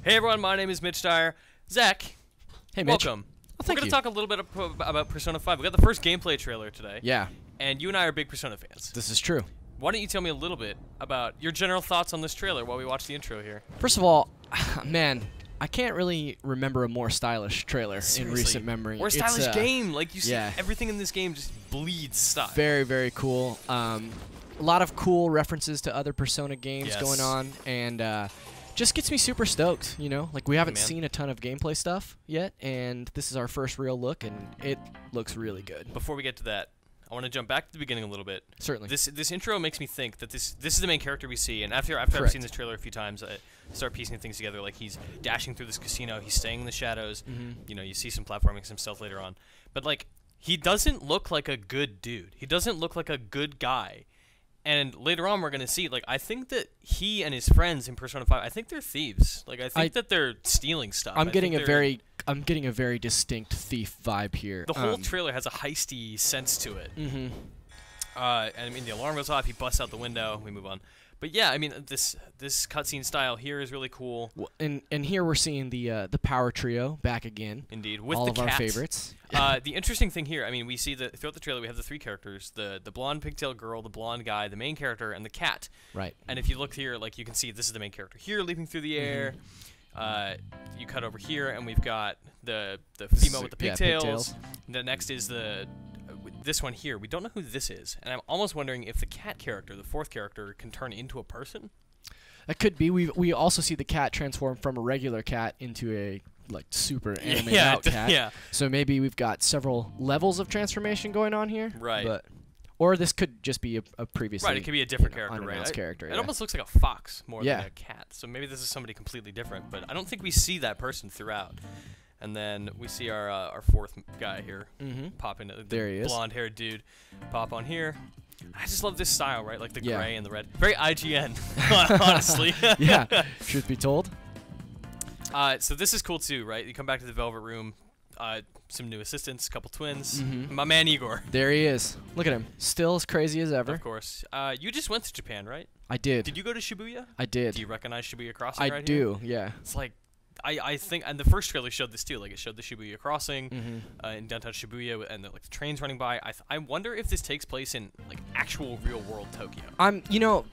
Hey everyone, my name is Mitch Dyer. Zach, hey Mitch. welcome. Well, We're going to talk a little bit about Persona 5. We got the first gameplay trailer today. Yeah. And you and I are big Persona fans. This is true. Why don't you tell me a little bit about your general thoughts on this trailer while we watch the intro here? First of all, man, I can't really remember a more stylish trailer in recent memory. Or a stylish game. Like, you see yeah. everything in this game just bleeds style. Very, very cool. A lot of cool references to other Persona games going on, and just gets me super stoked, you know? Like, we haven't seen a ton of gameplay stuff yet, and this is our first real look, and it looks really good. Before we get to that, I want to jump back to the beginning a little bit. Certainly. This intro makes me think that this is the main character we see, and after I've seen this trailer a few times, I start piecing things together. Like, he's dashing through this casino, he's staying in the shadows. You know, you see some platforming, some stuff later on, but like, he doesn't look like a good dude. He doesn't look like a good guy. And later on, we're gonna see. Like, I think that he and his friends in Persona 5, I think they're thieves. Like, I think that they're stealing stuff. I'm getting a very distinct thief vibe here. The whole trailer has a heisty sense to it. And I mean, the alarm goes off. He busts out the window. We move on. But yeah, I mean, this cutscene style here is really cool. Well, and here we're seeing the power trio back again. Indeed, with all the of our favorites. The interesting thing here, I mean, we see throughout the trailer we have the three characters: the blonde pigtail girl, the blonde guy, the main character, and the cat. Right. And if you look here, like, you can see this is the main character here, leaping through the air. You cut over here, and we've got the female with the pigtails. The next is this one here. We don't know who this is, and I'm almost wondering if the cat character, the fourth character, can turn into a person. It could be. We also see the cat transform from a regular cat into a like super anime out cat. Yeah. So maybe we've got several levels of transformation going on here. Right. Or this could just be a previously. Right. It could be a different character. Right. Character. It almost looks like a fox more than a cat. So maybe this is somebody completely different. But I don't think we see that person throughout. And then we see our fourth guy here pop into there he is. Blonde-haired dude pop on here. I just love this style, right? Like the gray and the red. Very IGN, honestly. Yeah, truth be told. So this is cool too, right? You come back to the Velvet Room, some new assistants, couple twins. My man Igor. There he is. Look at him. Still as crazy as ever. Of course. You just went to Japan, right? I did. Did you go to Shibuya? I did. Do you recognize Shibuya Crossing right here? I do, yeah. It's like, I think, and the first trailer showed this too. Like, it showed the Shibuya Crossing in downtown Shibuya, and the trains running by. I wonder if this takes place in like actual real world Tokyo. You know,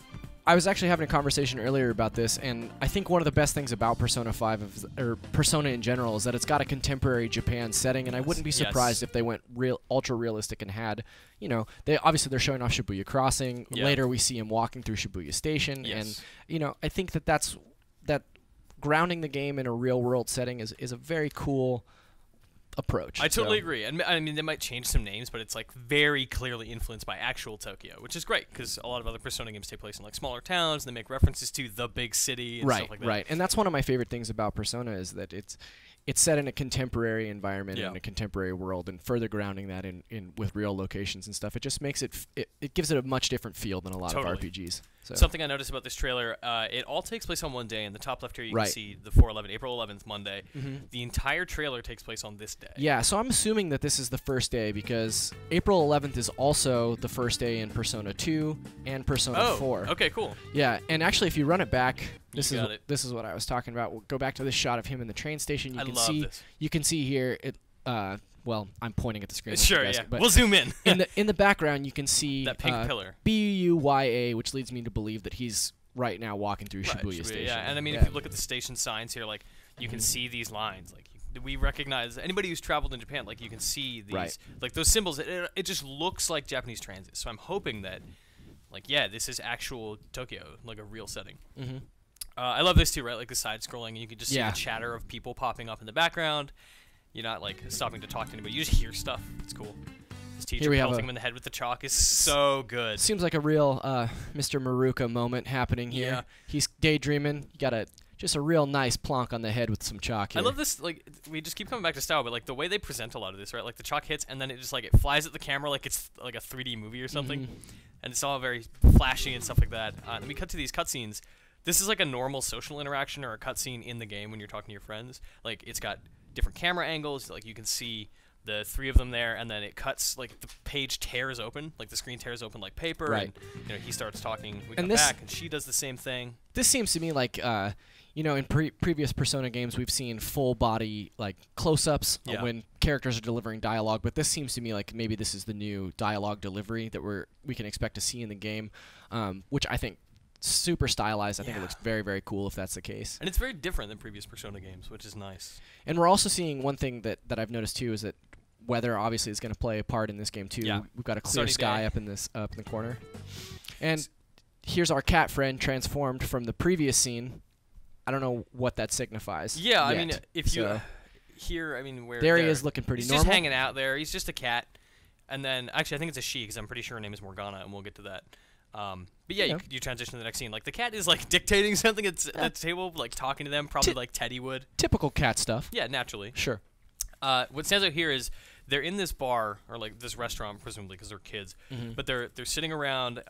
I was actually having a conversation earlier about this, and I think one of the best things about Persona 5 or Persona in general is that it's got a contemporary Japan setting, and I wouldn't be surprised if they went ultra realistic and had, you know, obviously they're showing off Shibuya Crossing. Later we see him walking through Shibuya Station, and you know, I think that grounding the game in a real-world setting is a very cool approach. I totally agree. And I mean, they might change some names, but it's like very clearly influenced by actual Tokyo, which is great because a lot of other Persona games take place in like smaller towns, and they make references to the big city and stuff like that. Right. And that's one of my favorite things about Persona is that it's set in a contemporary environment in a contemporary world, and further grounding that in with real locations and stuff. It just makes it gives it a much different feel than a lot of RPGs. So. Something I noticed about this trailer, it all takes place on one day. In the top left here, you can see the 4/11, April 11th, Monday. The entire trailer takes place on this day. Yeah, so I'm assuming that this is the first day because April 11th is also the first day in Persona 2 and Persona 4. Okay, cool. Yeah, and actually, if you run it back, this is what I was talking about. We'll go back to this shot of him in the train station. You can see here it. Well, I'm pointing at the screen. Sure, yeah. We'll zoom in. in the background, you can see that pink pillar. BUYA, which leads me to believe that he's right now walking through Shibuya Station. Yeah, and I mean, if you look at the station signs here, like you can see these lines. Like we recognize anybody who's traveled in Japan. Like you can see these, like those symbols. It just looks like Japanese transit. So I'm hoping that, like, this is actual Tokyo, like a real setting. I love this too, right? Like the side scrolling, and you can just see the chatter of people popping up in the background. You're not like stopping to talk to anybody. You just hear stuff. It's cool. His teacher pelting him in the head with the chalk is so good. Seems like a real Mr. Maruka moment happening here. Yeah. He's daydreaming. You got just a real nice plonk on the head with some chalk here. I love this. Like, we just keep coming back to style, but like the way they present a lot of this, right? Like the chalk hits and then it just like it flies at the camera like it's like a 3D movie or something, and it's all very flashy and stuff like that. Then we cut to these cutscenes. This is like a normal social interaction or a cutscene in the game when you're talking to your friends. Like it's got different camera angles, like you can see the three of them there, and then it cuts, like the page tears open, like the screen tears open like paper, and you know, he starts talking, we come back, and she does the same thing. This seems to me like you know, in previous Persona games, we've seen full body like close-ups when characters are delivering dialogue, but this seems to me like maybe this is the new dialogue delivery that we can expect to see in the game, which I think super stylized. I think it looks very, very cool if that's the case. And it's very different than previous Persona games, which is nice. And we're also seeing one thing that I've noticed too is that weather obviously is going to play a part in this game too. Yeah. We've got a clear sky up in the corner. And here's our cat friend transformed from the previous scene. I don't know what that signifies. Yeah, I mean, if you here, I mean, where there he is looking pretty normal. He's just hanging out there. He's just a cat. And then, actually, I think it's a she because I'm pretty sure her name is Morgana, and we'll get to that. But yeah, you transition to the next scene. Like, the cat is, like, dictating something at the table, like, talking to them, probably like Teddy would. Typical cat stuff. Yeah, naturally. Sure. What stands out here is they're in this bar, or, like, this restaurant, presumably, because they're kids. But they're sitting around.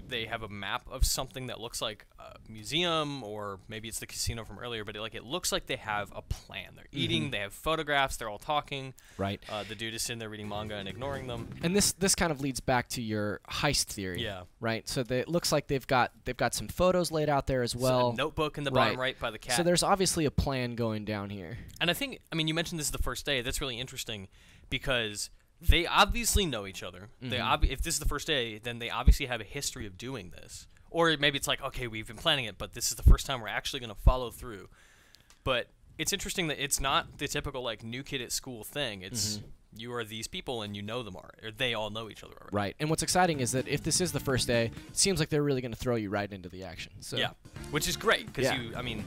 They have a map of something that looks like a museum, or maybe it's the casino from earlier, but it looks like they have a plan. They're eating, they have photographs, they're all talking. Right. The dude is sitting there reading manga and ignoring them. And this kind of leads back to your heist theory. Yeah. Right? So it looks like they've got some photos laid out there as well. So a notebook in the bottom right by the cat. So there's obviously a plan going down here. And I think, I mean, you mentioned this is the first day. That's really interesting because they obviously know each other. If this is the first day, then they obviously have a history of doing this. Or maybe it's like, okay, we've been planning it, but this is the first time we're actually going to follow through. But it's interesting that it's not the typical, like, new kid at school thing. It's you are these people and you know them already, or they all know each other already. Right. And what's exciting is that if this is the first day, it seems like they're really going to throw you right into the action. So. Yeah, which is great because I mean,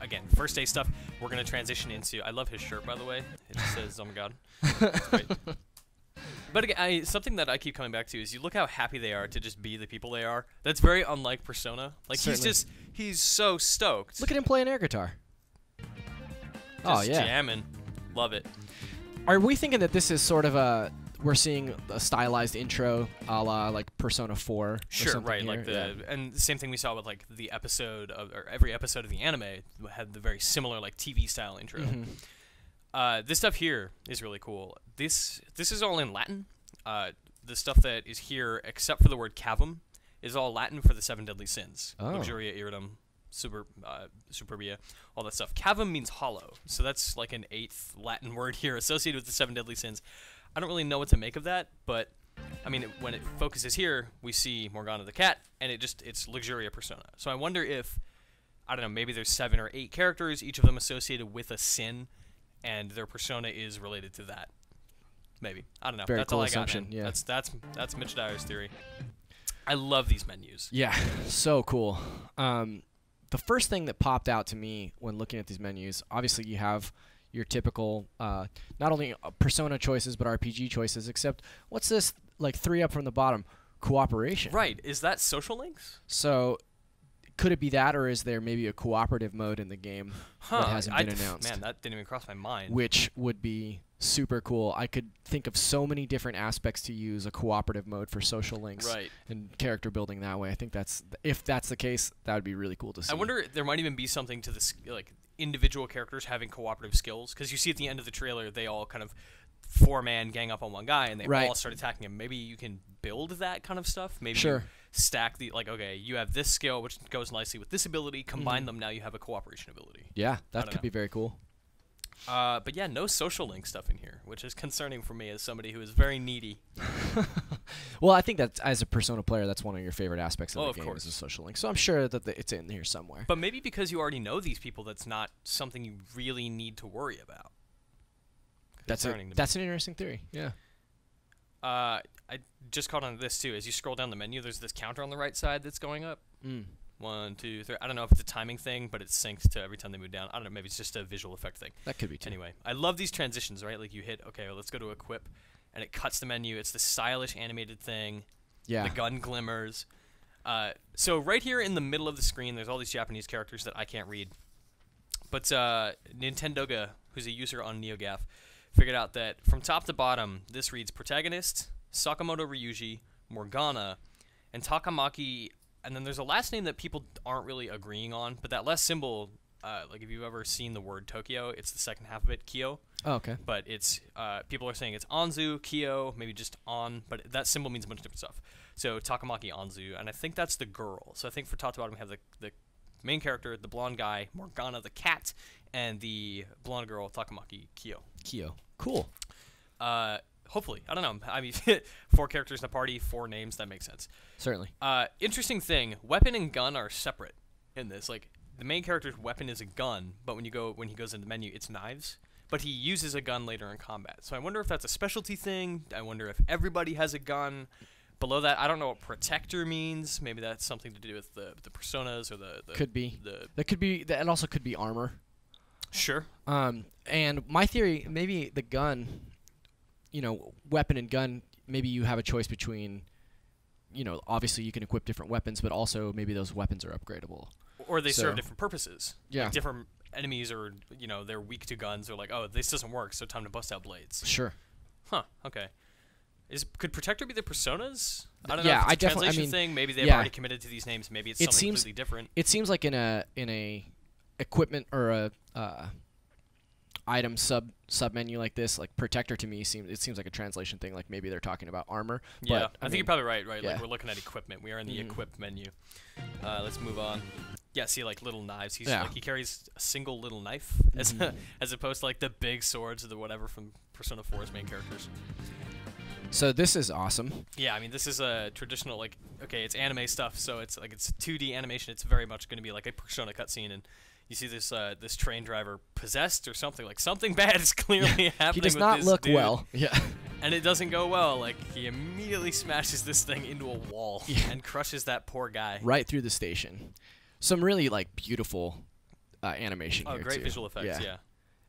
again, first day stuff, we're going to transition into, I love his shirt, by the way. It just says, oh my God. It's great. But again, something that I keep coming back to is you look how happy they are to just be the people they are. That's very unlike Persona. Like, he's so stoked. Look at him playing air guitar. Just jamming. Love it. Are we thinking that this is sort of we're seeing a stylized intro a la like Persona 4? Sure, right. Here? Like and the same thing we saw with like the episode of, or every episode of the anime had the very similar like TV style intro. This stuff here is really cool. This is all in Latin. The stuff that is here, except for the word cavum, is all Latin for the 7 deadly sins. Luxuria, iridium, superbia, all that stuff. Cavum means hollow, so that's like an 8th Latin word here associated with the 7 deadly sins. I don't really know what to make of that, but I mean, when it focuses here, we see Morgana the cat, and it's Luxuria persona. So I wonder if, I don't know, maybe there's 7 or 8 characters, each of them associated with a sin, and their persona is related to that. Maybe. I don't know. Very that's cool all I assumption. got, yeah. That's Mitch Dyer's theory. I love these menus. Yeah, so cool. The first thing that popped out to me when looking at these menus, obviously you have your typical, not only Persona choices, but RPG choices, except, what's this, like 3 up from the bottom? Cooperation. Right. Is that social links? So, could it be that, or is there maybe a cooperative mode in the game that hasn't been announced? Man, that didn't even cross my mind. Which would be super cool. I could think of so many different aspects to use a cooperative mode for social links and character building that way. I think if that's the case, that would be really cool to see. I wonder if there might even be something to this, like individual characters having cooperative skills, because you see at the end of the trailer they all kind of 4-man gang up on one guy and they all start attacking him. Maybe you can build that kind of stuff. Maybe you stack the, like, okay, you have this skill which goes nicely with this ability, combine them, now you have a cooperation ability. Yeah, that could be very cool. But yeah, no social link stuff in here, which is concerning for me as somebody who is very needy. Well, I think that as a Persona player, that's one of your favorite aspects of the game, course. is a social link. So I'm sure that it's in here somewhere. But maybe because you already know these people, that's not something you really need to worry about. That's an interesting theory. Yeah. I just caught on to this too. As you scroll down the menu, there's this counter on the right side that's going up. 1, 2, 3. I don't know if it's a timing thing, but it syncs to every time they move down. I don't know. Maybe it's just a visual effect thing. That could be too. Anyway, I love these transitions, right? Like you hit, okay, well, let's go to equip, and it cuts the menu. It's the stylish animated thing. Yeah. The gun glimmers. So right here in the middle of the screen, there's all these Japanese characters that I can't read. But Nintendoga, who's a user on NeoGAF, figured out that from top to bottom, this reads protagonist, Sakamoto Ryuji, Morgana, and Takamaki. And then there's a last name that people aren't really agreeing on, but that last symbol, like if you've ever seen the word Tokyo, it's the second half of it, Kyo. Oh, okay. But it's people are saying it's Anzu, Kyo, maybe just On, but that symbol means a bunch of different stuff. So Takamaki Anzu, and I think that's the girl. So I think for top to bottom we have the main character, the blonde guy, Morgana the cat, and the blonde girl, Takamaki Kyo. Cool. Hopefully. I don't know. I mean, 4 characters in the party, 4 names. That makes sense. Certainly. Interesting thing, weapon and gun are separate in this. Like, the main character's weapon is a gun, but when he goes in the menu, it's knives. But he uses a gun later in combat. So I wonder if that's a specialty thing. I wonder if everybody has a gun. Below that, I don't know what protector means. Maybe that's something to do with the personas or the could be. That also could be armor. Sure. And my theory, maybe the gun, weapon and gun, maybe you have a choice between, obviously you can equip different weapons, but also maybe those weapons are upgradable. Or they serve different purposes. Yeah. Like different enemies are, they're weak to guns. They're like, oh, this doesn't work, so time to bust out blades. Sure. Huh, okay. Could Protector be the personas? I don't know yeah, if it's a translation thing. Maybe they've already committed to these names. Maybe it's something completely different. It seems like in a equipment or a item sub menu like this, like Protector to me seems like a translation thing. Like maybe they're talking about armor. Yeah, but, I think you're probably right. Yeah. Like we're looking at equipment. We are in the equip menu. Let's move on. Yeah, see, like little knives. He carries a single little knife as opposed to like the big swords or the whatever from Persona 4's main characters. So this is awesome. Yeah, I mean, this is a traditional, like, okay, it's anime stuff, so it's like it's 2D animation. It's very much going to be like a Persona cutscene, and you see this this train driver possessed or something. Like, something bad is clearly happening. He does not look well. Yeah. And it doesn't go well. Like, he immediately smashes this thing into a wall and crushes that poor guy. Right through the station. Some really, like, beautiful animation here, great too. Visual effects, yeah.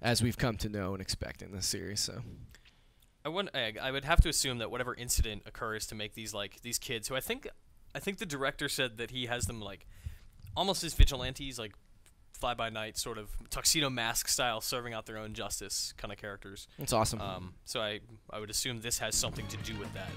As we've come to know and expect in this series, so... I would have to assume that whatever incident occurs to make these kids, who I think the director said that he has them like almost as vigilantes, like fly by night sort of tuxedo mask style, serving out their own justice kind of characters. That's awesome. So I would assume this has something to do with that.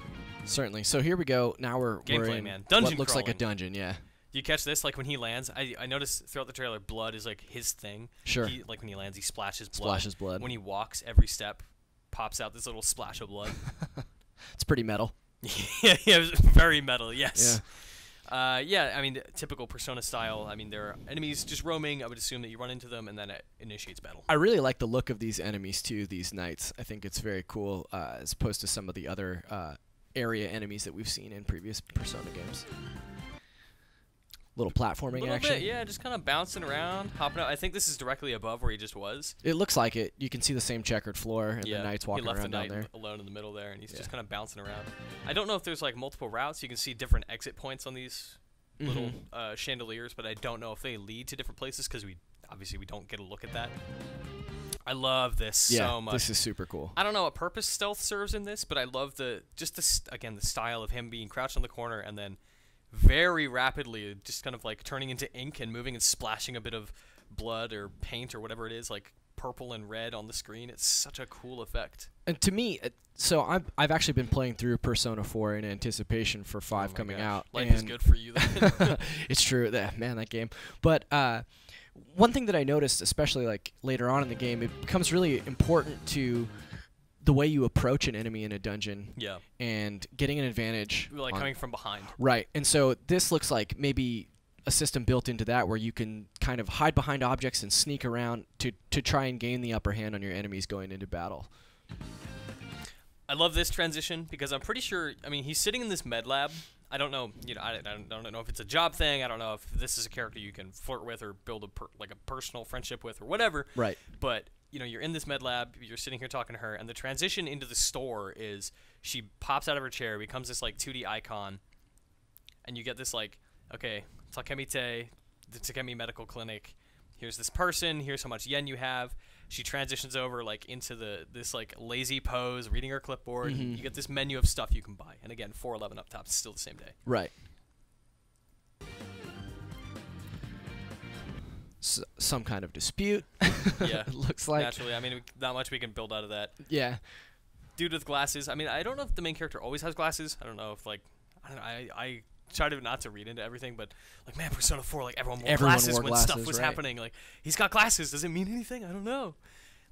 Certainly. So here we go. Now we're in man. Dungeon what looks crawling. like a dungeon. Yeah. Do you catch this? Like when he lands, I noticed throughout the trailer, blood is like his thing. Sure. Like when he lands, he splashes blood. Blood. When he walks, every step pops out this little splash of blood. It's pretty metal. yeah, it was very metal, yes. Yeah. I mean, typical Persona style. I mean, there are enemies just roaming. I would assume that you run into them, and then it initiates battle. I really like the look of these enemies, too, these knights. I think it's very cool, as opposed to some of the other area enemies that we've seen in previous Persona games. Little platforming action. Bit, yeah, just kind of bouncing around, hopping out. I think this is directly above where he just was. It looks like it. You can see the same checkered floor, and the knights walking around down there. He left the knight alone in the middle there, and he's just kind of bouncing around. I don't know if there's like multiple routes. You can see different exit points on these little chandeliers, but I don't know if they lead to different places because we don't get a look at that. I love this so much. This is super cool. I don't know what purpose stealth serves in this, but I love the style of him being crouched on the corner and then very rapidly just kind of like turning into ink and moving and splashing a bit of blood or paint or whatever it is, like purple and red on the screen. It's such a cool effect. And to me, so I've actually been playing through Persona 4 in anticipation for 5 coming out. Life is good for you then. It's true. Man, that game. But one thing that I noticed, especially like later on in the game, it becomes really important to the way you approach an enemy in a dungeon. Yeah. And getting an advantage. Like coming from behind. Right. And so this looks like maybe a system built into that where you can kind of hide behind objects and sneak around to try and gain the upper hand on your enemies going into battle. I love this transition because I'm pretty sure, I mean, he's sitting in this med lab. I don't know, I don't know if it's a job thing. I don't know if this is a character you can flirt with or build a personal friendship with or whatever. Right. But you're in this med lab, you're sitting here talking to her, and the transition into the store is she pops out of her chair, becomes this like 2D icon, and you get this like, okay, Takemite, the Takemi Medical Clinic. Here's this person. Here's how much yen you have. She transitions over like into this like lazy pose, reading her clipboard. You get this menu of stuff you can buy, and again, 411 up top. It's still the same day. Right. Some kind of dispute. Yeah, it looks like. Naturally, I mean, not much we can build out of that. Yeah. Dude with glasses. I mean, I don't know if the main character always has glasses. I don't know if I try to not to read into everything, but like, man, Persona 4, like everyone wore glasses when stuff was happening. Like, he's got glasses. Does it mean anything? I don't know.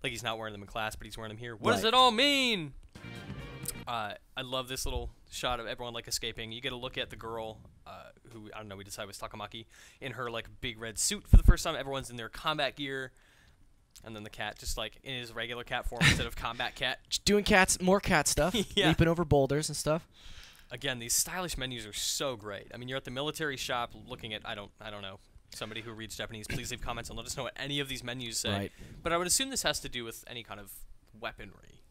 Like, he's not wearing them in class, but he's wearing them here. What does it all mean? I love this little shot of everyone like escaping. You get a look at the girl who I don't know, we decided was Takamaki, in her like big red suit for the first time. Everyone's in their combat gear. And then the cat just like in his regular cat form instead of combat cat. Just doing more cat stuff, leaping over boulders and stuff. Again, these stylish menus are so great. I mean, you're at the military shop looking at I don't know. Somebody who reads Japanese, please leave comments and let us know what any of these menus say. Right. But I would assume this has to do with any kind of weaponry.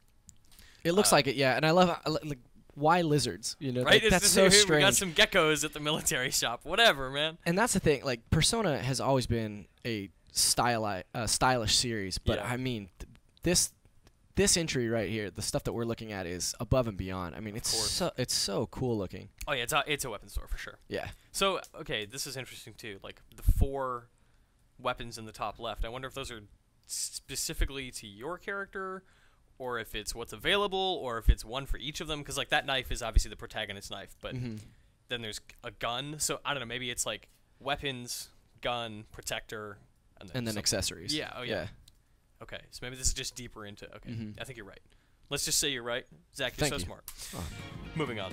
It looks like it, yeah. And I love like why lizards? You know, right? Like, that's so strange. We got some geckos at the military shop. Whatever, man. And that's the thing. Like Persona has always been a stylish series, but I mean, this entry right here, the stuff that we're looking at is above and beyond. I mean, it's so cool looking. Oh yeah, it's a weapon store for sure. Yeah. So okay, this is interesting too. Like the 4 weapons in the top left. I wonder if those are specifically to your character, or if it's what's available, or if it's one for each of them. Because like that knife is obviously the protagonist's knife, but then there's a gun. So I don't know. Maybe it's like weapons, gun, protector. And then accessories. Yeah. Oh, yeah. Okay. So maybe this is just deeper into. Okay. I think you're right. Let's just say you're right. Zach, you're so smart. Oh. Moving on.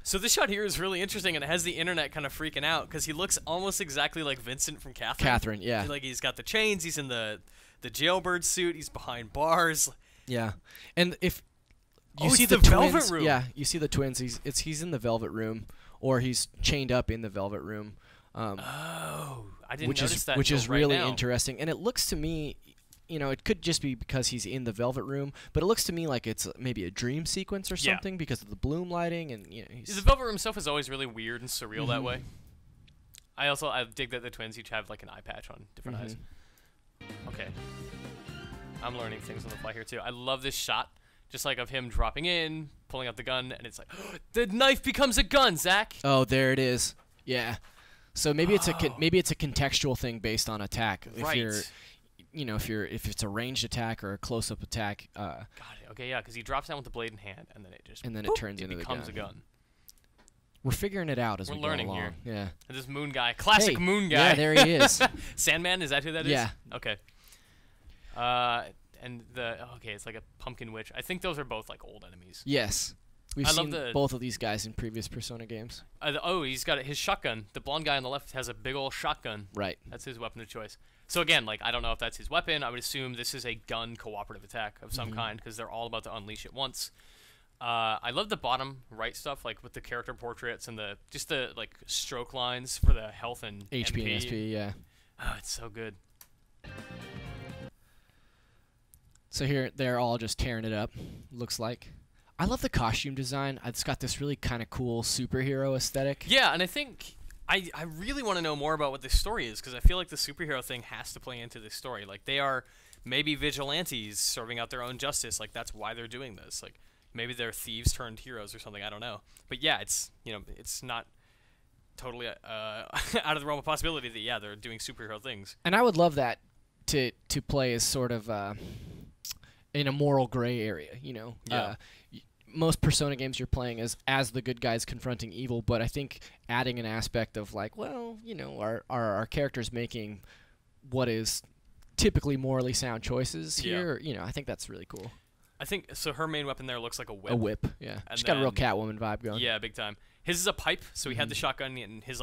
So this shot here is really interesting, and it has the internet kind of freaking out because he looks almost exactly like Vincent from Catherine. Catherine, yeah. Like he's got the chains. He's in the jailbird suit. He's behind bars. Yeah. And if you see the twins, velvet room. Yeah, you see the twins. He's in the velvet room, or he's chained up in the velvet room. I didn't notice that. Which is really now. interesting, and it looks to me, you know, it could just be because he's in the velvet room, but it looks to me like it's maybe a dream sequence or something because of the bloom lighting, and you know, the velvet room stuff is always really weird and surreal that way. I dig that the twins each have like an eye patch on different eyes. Okay, I'm learning things on the fly here too. I love this shot, just like of him dropping in, pulling out the gun, and it's like the knife becomes a gun, Zach. Oh, there it is. Yeah. So maybe it's a contextual thing based on attack. If you're, you know, if it's a ranged attack or a close-up attack. Got it. Okay, yeah, because he drops down with the blade in hand, and then it just it turns into the gun. Becomes a gun. We're figuring it out as we go along. We're learning here. Yeah. And this moon guy, classic moon guy. Yeah, there he is. Sandman, is that who that is? Yeah. Okay. And it's like a pumpkin witch. I think those are both like old enemies. Yes. We've seen both of these guys in previous Persona games. He's got his shotgun. The blonde guy on the left has a big old shotgun. Right. That's his weapon of choice. So again, like I don't know if that's his weapon. I would assume this is a gun cooperative attack of some kind because they're all about to unleash it once. I love the bottom right stuff, like with the character portraits and the like stroke lines for the health and HP and SP. Yeah. Oh, it's so good. So here they're all just tearing it up. Looks like. I love the costume design. It's got this really kind of cool superhero aesthetic. Yeah, and I think I really want to know more about what this story is because I feel like the superhero thing has to play into this story. Like they are maybe vigilantes serving out their own justice. Like that's why they're doing this. Like maybe they're thieves turned heroes or something. I don't know. But yeah, it's it's not totally out of the realm of possibility that they're doing superhero things. And I would love that to play as sort of in a moral gray area. You know. Yeah. Most Persona games you're playing as the good guys confronting evil, but I think adding an aspect of like, well, you know, our characters making what is typically morally sound choices here, you know, I think that's really cool. I think so. Her main weapon there looks like a whip. A whip, yeah. And she's got a real Catwoman vibe going. Yeah, big time. His is a pipe, so he had the shotgun, and his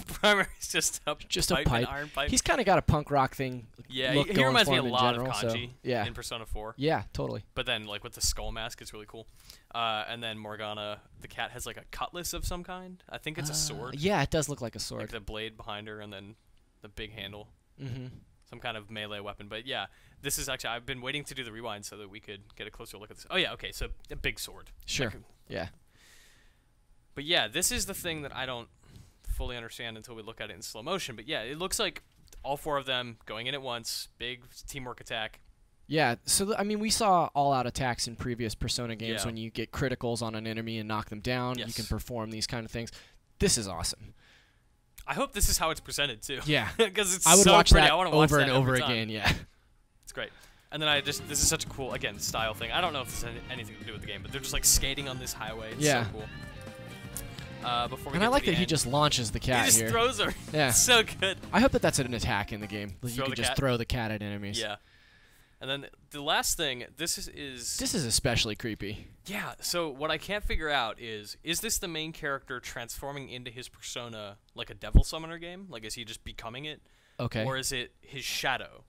primary is just a pipe. An iron pipe. He's kind of got a punk rock thing. Yeah, look he reminds me a lot general, of Kanji in Persona 4. Yeah, totally. But then, like with the skull mask, it's really cool. And then Morgana, the cat, has like a cutlass of some kind. I think it's a sword. Yeah, it does look like a sword. Like the blade behind her, and then the big handle. Mm-hmm. Some kind of melee weapon. But yeah, this is actually, I've been waiting to do the rewind so that we could get a closer look at this. Oh yeah, okay, so a big sword. Sure. Yeah. But yeah, this is the thing that I don't fully understand until we look at it in slow motion. But yeah, it looks like all 4 of them going in at once, big teamwork attack. Yeah, so I mean, we saw all-out attacks in previous Persona games when you get criticals on an enemy and knock them down. Yes. You can perform these kind of things. This is awesome. I hope this is how it's presented too. Yeah, because it's I would so watch pretty. that I want to watch over that and over every time. again. Yeah, it's great. And then this is such a cool, again, style thing. I don't know if this has anything to do with the game, but they're just like skating on this highway. It's so cool. Before we and I like that he just launches the cat here. He just throws her. Yeah. It's so good. I hope that that's an attack in the game. You can just cat? throw the cat at enemies. Yeah. And then the last thing, this is especially creepy. Yeah, so what I can't figure out is this the main character transforming into his persona like a devil summoner game? Like, is he just becoming it? Okay. Or is it his shadow?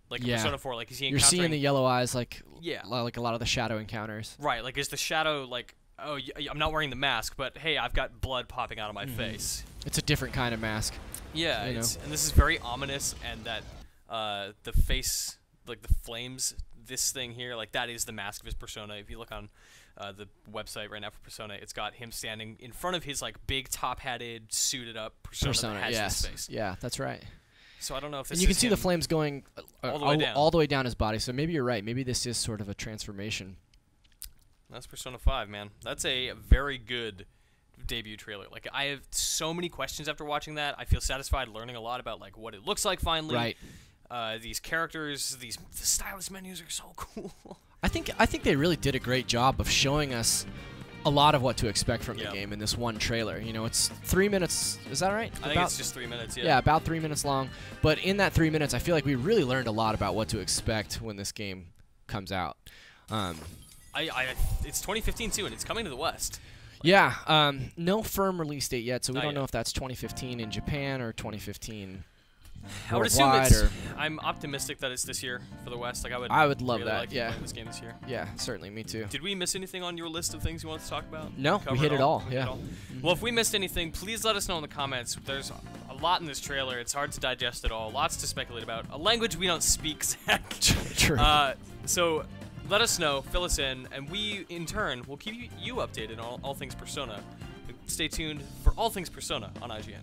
Like yeah. Persona 4, like is he You're seeing the yellow eyes like yeah. like a lot of the shadow encounters. Right, like is the shadow like, oh, I'm not wearing the mask, but hey, I've got blood popping out of my face. It's a different kind of mask. Yeah, and this is very ominous, and that the face, like the flames, this thing here, like that is the mask of his persona. If you look on the website right now for Persona, it's got him standing in front of his like big top-hatted, suited-up persona that has yes. this face. Yeah, that's right. So I don't know if this and you can see the flames going all the way down his body. So maybe you're right. Maybe this is sort of a transformation. That's Persona 5, man. That's a very good debut trailer. Like, I have so many questions after watching that. I feel satisfied learning a lot about like what it looks like finally. Right. These characters, the stylus menus are so cool. I think they really did a great job of showing us a lot of what to expect from the game in this one trailer. You know, it's 3 minutes. Is that right? I think it's just 3 minutes, yeah. Yeah, about 3 minutes long. But in that 3 minutes, I feel like we really learned a lot about what to expect when this game comes out. It's 2015 too, and it's coming to the West. Yeah, no firm release date yet, so we Not don't know yet. if that's 2015 in Japan or 2015 I would assume worldwide. it's. I'm optimistic that it's this year for the West. Like I would love really that. like Yeah. playing this game this year. Yeah, certainly, me too. Did we miss anything on your list of things you wanted to talk about? No, we hit it all. Yeah. Well, if we missed anything, please let us know in the comments. There's a lot in this trailer. It's hard to digest it all. Lots to speculate about. A language we don't speak, Zach. True. So let us know, fill us in, and we, in turn, will keep you updated on all things Persona. Stay tuned for all things Persona on IGN.